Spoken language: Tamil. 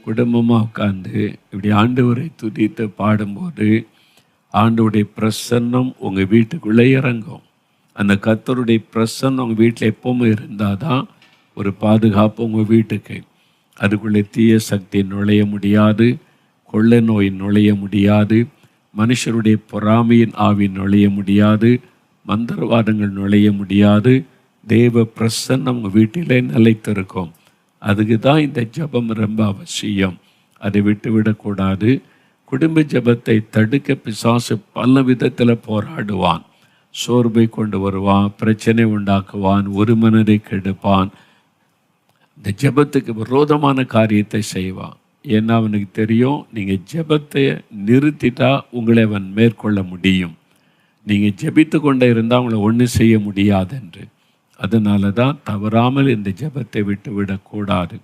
குடும்பமாக உட்காந்து இப்படி ஆண்டவரை துதித்து பாடும்போது ஆண்டவருடைய பிரசன்னம் உங்கள் வீட்டுக்குள்ளே இறங்கும். அந்த கர்த்தருடைய பிரசன்னம் உங்கள் வீட்டில் எப்பவுமே இருந்தால் தான் ஒரு பாதுகாப்பு உங்கள் வீட்டுக்கு. அதுக்குள்ளே தீய சக்தி நுழைய முடியாது, கொள்ளை நோய் நுழைய முடியாது, மனுஷருடைய பொறாமையின் ஆவி நுழைய முடியாது, மந்திரவாதங்கள் நுழைய முடியாது. தேவ பிரசன்னம் உங்கள் வீட்டிலே நிலைத்திருக்கும். அதுக்கு தான் இந்த ஜெபம் ரொம்ப அவசியம். அதை விட்டு விடக்கூடாது. குடும்ப ஜெபத்தை தடுக்க பிசாசு பல விதத்தில் போராடுவான். சோர்வை கொண்டு வருவான், பிரச்சனை உண்டாக்குவான், ஒரு மனதை கெடுப்பான், இந்த ஜெபத்துக்கு விரோதமான காரியத்தை செய்வான். ஏன்னா அவனுக்கு தெரியும், நீங்கள் ஜெபத்தை நிறுத்திட்டா உங்களை அவன் மேற்கொள்ள முடியும். நீங்கள் ஜெபித்து கொண்டே இருந்தால் அவங்கள ஒன்றும் செய்ய முடியாதென்று. அதனால தான் தவறாமல் இந்த ஜெபத்தை விட்டு விடக்கூடாது.